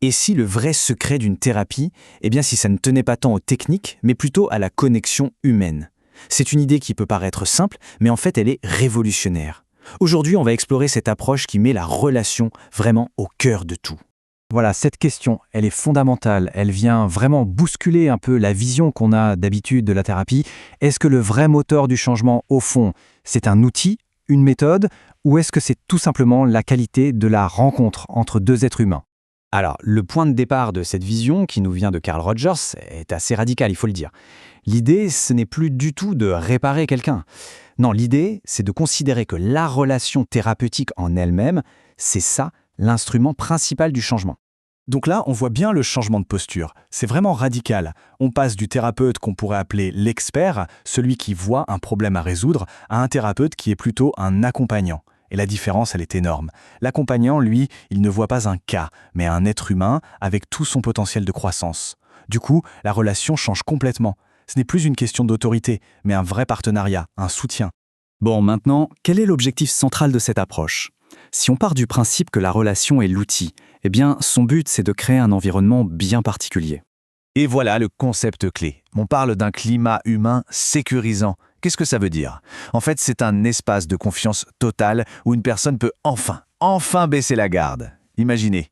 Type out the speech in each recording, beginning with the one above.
Et si le vrai secret d'une thérapie, eh bien si ça ne tenait pas tant aux techniques, mais plutôt à la connexion humaine. C'est une idée qui peut paraître simple, mais en fait elle est révolutionnaire. Aujourd'hui, on va explorer cette approche qui met la relation vraiment au cœur de tout. Voilà, cette question, elle est fondamentale. Elle vient vraiment bousculer un peu la vision qu'on a d'habitude de la thérapie. Est-ce que le vrai moteur du changement, au fond, c'est un outil, une méthode, ou est-ce que c'est tout simplement la qualité de la rencontre entre deux êtres humains? Alors, le point de départ de cette vision, qui nous vient de Carl Rogers, est assez radical, il faut le dire. L'idée, ce n'est plus du tout de réparer quelqu'un. Non, l'idée, c'est de considérer que la relation thérapeutique en elle-même, c'est ça, l'instrument principal du changement. Donc là, on voit bien le changement de posture. C'est vraiment radical. On passe du thérapeute qu'on pourrait appeler l'expert, celui qui voit un problème à résoudre, à un thérapeute qui est plutôt un accompagnant. Et la différence, elle est énorme. L'accompagnant, lui, il ne voit pas un cas, mais un être humain avec tout son potentiel de croissance. Du coup, la relation change complètement. Ce n'est plus une question d'autorité, mais un vrai partenariat, un soutien. Bon, maintenant, quel est l'objectif central de cette approche? Si on part du principe que la relation est l'outil, eh bien, son but, c'est de créer un environnement bien particulier. Et voilà le concept clé. On parle d'un climat humain sécurisant. Qu'est-ce que ça veut dire? En fait, c'est un espace de confiance totale où une personne peut enfin baisser la garde. Imaginez,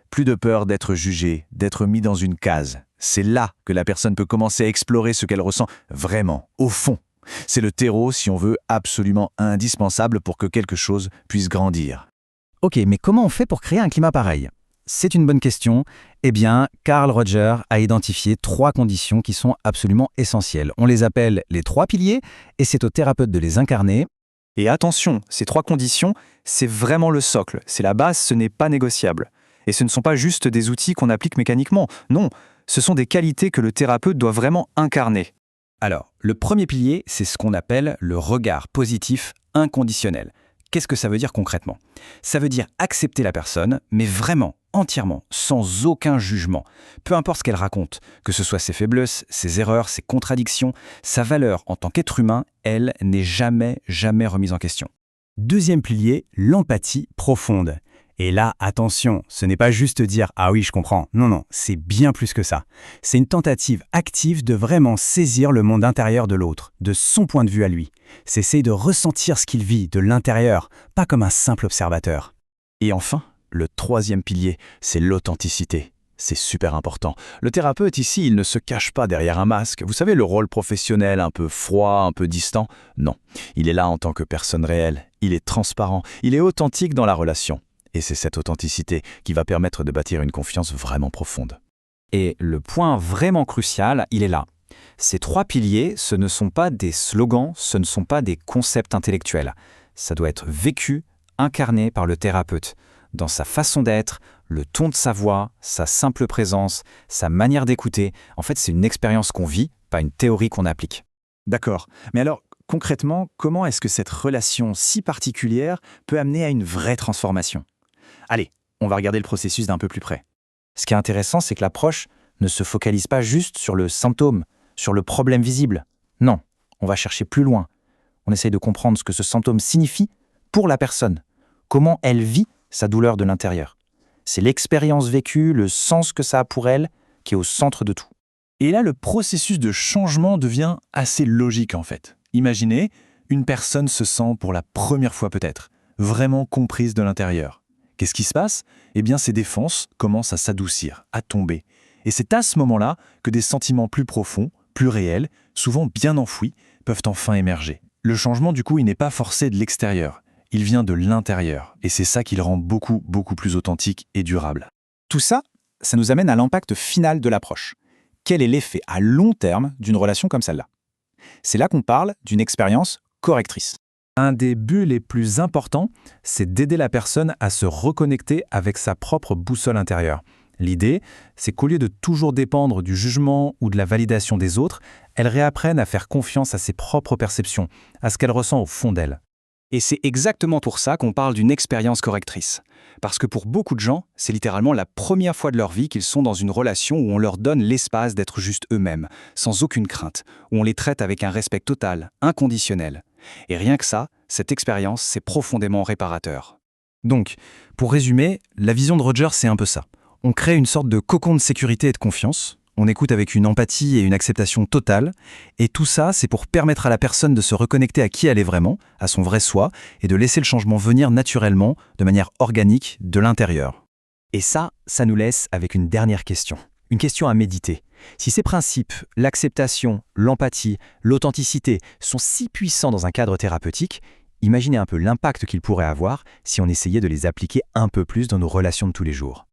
plus de peur d'être jugé, d'être mis dans une case. C'est là que la personne peut commencer à explorer ce qu'elle ressent vraiment, au fond. C'est le terreau, si on veut, absolument indispensable pour que quelque chose puisse grandir. Ok, mais comment on fait pour créer un climat pareil? C'est une bonne question. Eh bien, Carl Rogers a identifié 3 conditions qui sont absolument essentielles. On les appelle les 3 piliers, et c'est au thérapeute de les incarner. Et attention, ces 3 conditions, c'est vraiment le socle, c'est la base, ce n'est pas négociable. Et ce ne sont pas juste des outils qu'on applique mécaniquement, non, ce sont des qualités que le thérapeute doit vraiment incarner. Alors, le premier pilier, c'est ce qu'on appelle le regard positif inconditionnel. Qu'est-ce que ça veut dire concrètement? Ça veut dire accepter la personne, mais vraiment, entièrement, sans aucun jugement. Peu importe ce qu'elle raconte, que ce soit ses faiblesses, ses erreurs, ses contradictions, sa valeur en tant qu'être humain, elle n'est jamais remise en question. Deuxième pilier, l'empathie profonde. Et là, attention, ce n'est pas juste dire « Ah oui, je comprends ». Non, c'est bien plus que ça. C'est une tentative active de vraiment saisir le monde intérieur de l'autre, de son point de vue à lui. C'est essayer de ressentir ce qu'il vit de l'intérieur, pas comme un simple observateur. Et enfin, le troisième pilier, c'est l'authenticité. C'est super important. Le thérapeute ici, il ne se cache pas derrière un masque. Vous savez, le rôle professionnel un peu froid, un peu distant? Non, il est là en tant que personne réelle. Il est transparent, il est authentique dans la relation. Et c'est cette authenticité qui va permettre de bâtir une confiance vraiment profonde. Et le point vraiment crucial, il est là. Ces 3 piliers, ce ne sont pas des slogans, ce ne sont pas des concepts intellectuels. Ça doit être vécu, incarné par le thérapeute, dans sa façon d'être, le ton de sa voix, sa simple présence, sa manière d'écouter. En fait, c'est une expérience qu'on vit, pas une théorie qu'on applique. D'accord. Mais alors, concrètement, comment est-ce que cette relation si particulière peut amener à une vraie transformation? Allez, on va regarder le processus d'un peu plus près. Ce qui est intéressant, c'est que l'approche ne se focalise pas juste sur le symptôme, sur le problème visible. Non, on va chercher plus loin. On essaye de comprendre ce que ce symptôme signifie pour la personne, comment elle vit sa douleur de l'intérieur. C'est l'expérience vécue, le sens que ça a pour elle, qui est au centre de tout. Et là, le processus de changement devient assez logique en fait. Imaginez, une personne se sent pour la première fois peut-être, vraiment comprise de l'intérieur. Qu'est-ce qui se passe? Eh bien, ses défenses commencent à s'adoucir, à tomber. Et c'est à ce moment-là que des sentiments plus profonds, plus réels, souvent bien enfouis, peuvent enfin émerger. Le changement, du coup, il n'est pas forcé de l'extérieur. Il vient de l'intérieur. Et c'est ça qui le rend beaucoup plus authentique et durable. Tout ça, ça nous amène à l'impact final de l'approche. Quel est l'effet à long terme d'une relation comme celle-là? C'est là qu'on parle d'une expérience correctrice. Un des buts les plus importants, c'est d'aider la personne à se reconnecter avec sa propre boussole intérieure. L'idée, c'est qu'au lieu de toujours dépendre du jugement ou de la validation des autres, elle réapprenne à faire confiance à ses propres perceptions, à ce qu'elle ressent au fond d'elle. Et c'est exactement pour ça qu'on parle d'une expérience correctrice. Parce que pour beaucoup de gens, c'est littéralement la première fois de leur vie qu'ils sont dans une relation où on leur donne l'espace d'être juste eux-mêmes, sans aucune crainte, où on les traite avec un respect total, inconditionnel. Et rien que ça, cette expérience, c'est profondément réparateur. Donc, pour résumer, la vision de Rogers, c'est un peu ça. On crée une sorte de cocon de sécurité et de confiance. On écoute avec une empathie et une acceptation totale. Et tout ça, c'est pour permettre à la personne de se reconnecter à qui elle est vraiment, à son vrai soi, et de laisser le changement venir naturellement, de manière organique, de l'intérieur. Et ça nous laisse avec une dernière question. Une question à méditer. Si ces principes, l'acceptation, l'empathie, l'authenticité, sont si puissants dans un cadre thérapeutique, imaginez un peu l'impact qu'ils pourraient avoir si on essayait de les appliquer un peu plus dans nos relations de tous les jours.